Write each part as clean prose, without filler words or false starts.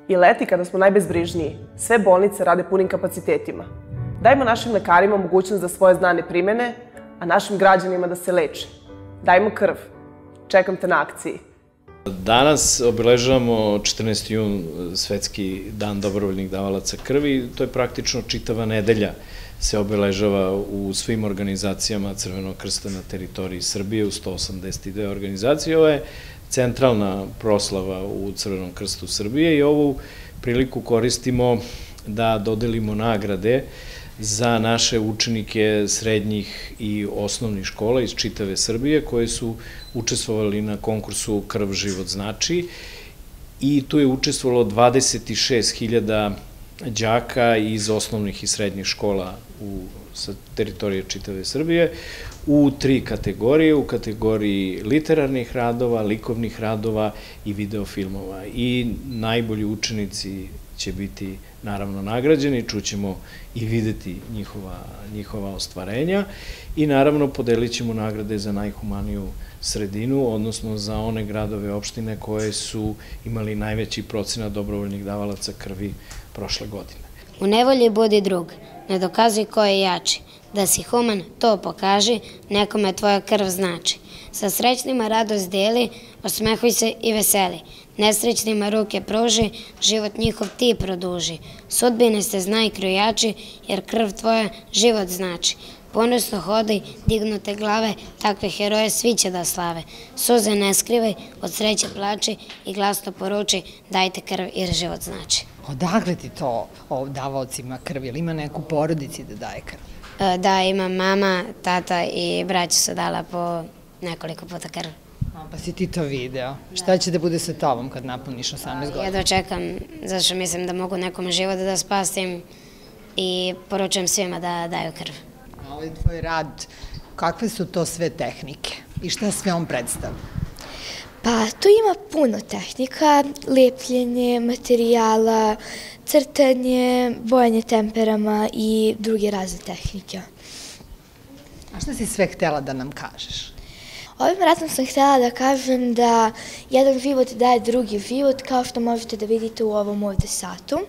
I leti kada smo najbezbrižniji, sve bolnice rade punim kapacitetima. Dajmo našim lekarima mogućnost da svoje znanje primene, a našim građanima da se leče. Dajmo krv. Čekam te na akciji. Danas obeležavamo 14. jun, Svetski dan dobrovoljnih davalaca krvi. To je praktično čitava nedelja se obeležava u svim organizacijama Crvenog krsta na teritoriji Srbije, u 182 organizacije. Ovo je centralna proslava u Crvenom krstu Srbije i ovu priliku koristimo da dodelimo nagrade za naše učenike srednjih i osnovnih škola iz čitave Srbije koji su učestvovali na konkursu Krv život znači i tu je učestvovalo 26.000 đaka iz osnovnih i srednjih škola sa teritorije čitave Srbije u 3 kategorije, u kategoriji literarnih radova, likovnih radova i videofilmova. I najbolji učenici će biti naravno nagrađeni, čućemo i videti njihova ostvarenja i naravno podelit ćemo nagrade za najhumaniju sredinu, odnosno za one gradove i opštine koje su imali najveći procenat dobrovoljnih davalaca krvi prošle godine. U nevolji budi drug, ne dokazuj ko je jači. Da si human, to pokaži, nekome tvoja krv znači. Sa srećnima radost deli, osmehuj se i veseli. Nesrećnima ruke pruži, život njihov ti produži. Sudbine se znaj krojači, jer krv tvoja život znači. Ponosno hodaj, dignute glave, takve heroje svi će da slave. Suze ne skrivaj, od sreće plači i glasno poruči, dajte krv jer život znači. Odakle ti to o davaocima krvi? Ili ima neku porodici da daje krv? Da, imam mama, tata i braća su dala po nekoliko puta krv. Pa si ti to video. Šta će da bude sa tobom kad napuniš 18 godina? Jedva čekam, zato što mislim da mogu nekom život da spasim i poručujem svima da daju krv. A ovaj tvoj rad, kakve su to sve tehnike i šta sve on predstavlja? Pa tu ima puno tehnika, lepljenje materijala, crtanje, bojanje temperama i druge razne tehnike. A šta si sve htela da nam kažeš? Ovim radom sam htjela da kažem da jedan život daje drugi život, kao što možete da vidite u ovom ovde satu.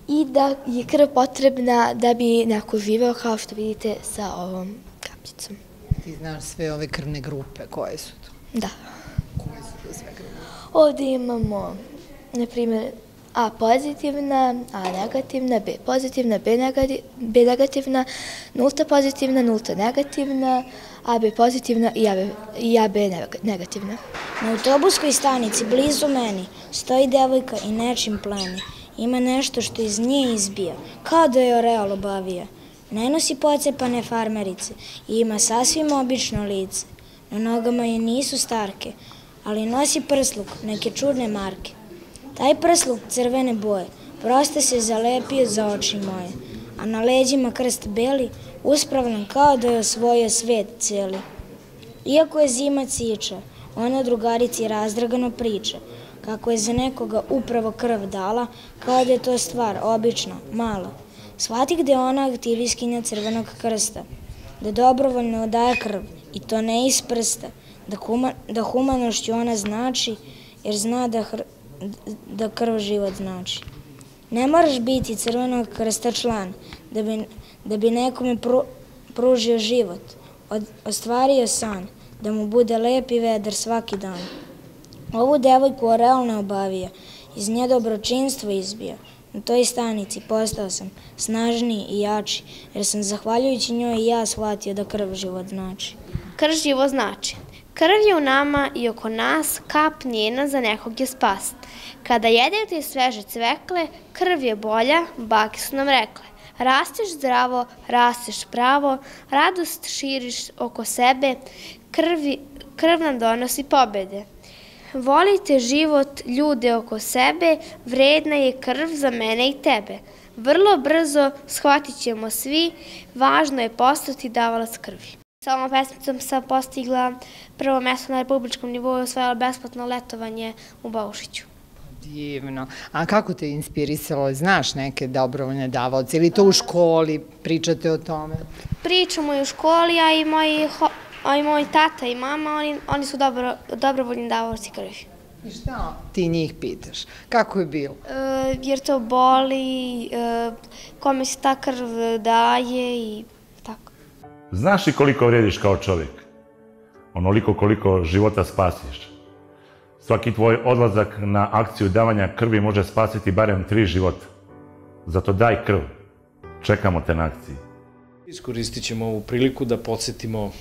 I da je krv potrebna da bi neko živeo, kao što vidite sa ovom kapljicom. Ti znaš sve ove krvne grupe, koje su to? Da. Koje su to sve krvne? Ovde imamo, na primjer, A pozitivna, A negativna, B pozitivna, B negativna, nulta pozitivna, nulta negativna, AB pozitivna i AB negativna. Na autobuskoj stanici blizu meni stoji devojka i nečim pleni. Ima nešto što iz nje izbija, kao da je oreol obavija. Ne nosi pocepane farmerice i ima sasvim obično lice. Na nogama je nisu starke, ali nosi prsluk neke čudne marke. Taj prsluk crvene boje prosto se zalepio za oči moje, a na leđima krst beli, uspravljan kao da je osvojio svet celi. Iako je zima ciča, ona drugarici razdragano priča, kako je za nekoga upravo krv dala, kao da je to stvar obična, mala. Shvati gde je ona aktivistkinja Crvenog krsta, da dobrovoljno daje krv, i to ne iz prsta, da humanošću ona znači, jer zna da krv život znači. Ne moraš biti Crvenog krsta član, da bi nekome pružio život, ostvario san, da mu bude lep i vedar svaki dan. Ovu devojku oreol ne obavija, iz nje dobročinstvo izbija. Na toj stanici postao sam snažniji i jači, jer sam zahvaljujući njoj i ja shvatio da krv život znači. Krv život znači. Krv je u nama i oko nas, kap njena za nekog je spas. Kada jedete sveže cvekle, krv je bolja, bake su nam rekle. Rasteš zdravo, rasteš pravo, radost širiš oko sebe, krv nam donosi pobede. Volite život, ljude oko sebe, vredna je krv za mene i tebe. Vrlo brzo shvatit ćemo svi, važno je postati davalac krvi. Sa ovom pesmicom sam postigla prvo mesto na republičkom nivou i osvojila besplatno letovanje u Baušiću. Divno. A kako te inspirisalo? Znaš neke dobrovoljne davaoce ili to u školi pričate o tome? Pričamo i u školi, a i moj tata i mama, oni su dobrovoljni davaoci krvi. I šta ti njih pitaš? Kako je bilo? Jer to boli, kome se ta krv daje i tako. Znaš li koliko vrijediš kao čovjek? Onoliko koliko života spasiš. Svaki tvoj odlazak na akciju davanja krvi može spasiti barem 3 života. Zato daj krv. Čekamo te na akciji. Iskoristit ćemo ovu priliku da podsjetimo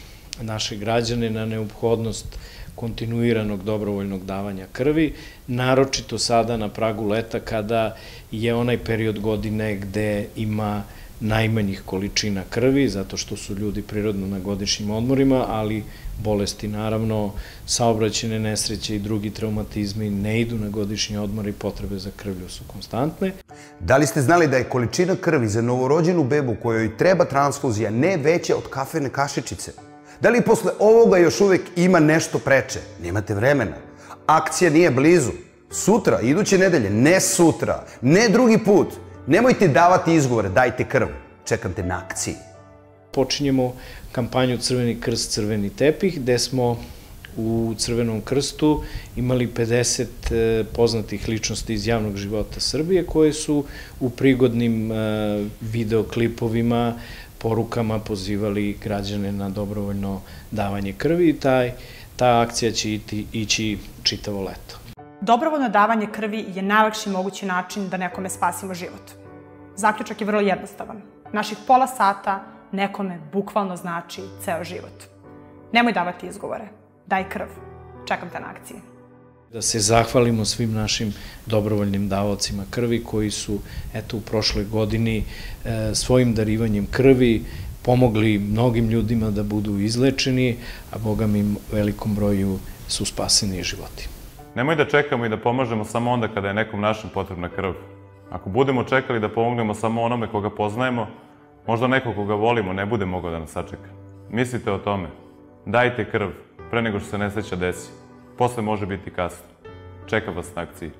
naše građane na neophodnost kontinuiranog dobrovoljnog davanja krvi, naročito sada na pragu leta kada je onaj period godine gde ima najmanjih količina krvi, zato što su ljudi prirodno na godišnjim odmorima, ali bolesti naravno, saobraćajne nesreće i drugi traumatizmi ne idu na godišnji odmor i potrebe za krvlju su konstantne. Da li ste znali da je količina krvi za novorođenu bebu kojoj treba transfuzija ne veća od kafene kašičice? Da li posle ovoga još uvek ima nešto preče? Nemate vremena. Akcija nije blizu. Sutra, iduće nedelje, ne sutra, ne drugi put. Nemojte davati izgovore, dajte krv. Čekam te na akciji. Počinjemo kampanju Crveni krst, crveni tepih, gde smo u Crvenom krstu imali 50 poznatih ličnosti iz javnog života Srbije koje su u prigodnim videoklipovima, porukama pozivali građane na dobrovoljno davanje krvi i ta akcija će ići čitavo leto. Dobrovoljno davanje krvi je najlakši mogući način da nekome spasimo život. Zaključak je vrlo jednostavan. Naših pola sata nekome bukvalno znači ceo život. Nemoj davati izgovore. Daj krv. Čekam te na akciji. Da se zahvalimo svim našim dobrovoljnim davaocima krvi koji su, eto, u prošloj godini svojim darivanjem krvi pomogli mnogim ljudima da budu izlečeni, a Boga mi velikom broju su spaseni životi. Nemoj da čekamo i da pomažemo samo onda kada je nekom našem potrebna krv. Ako budemo čekali da pomognemo samo onome koga poznajemo, možda neko koga volimo ne bude mogao da nas sačeka. Mislite o tome. Dajte krv pre nego što se nesreća desi. Posle može biti kasno. Čekam vas na akciji.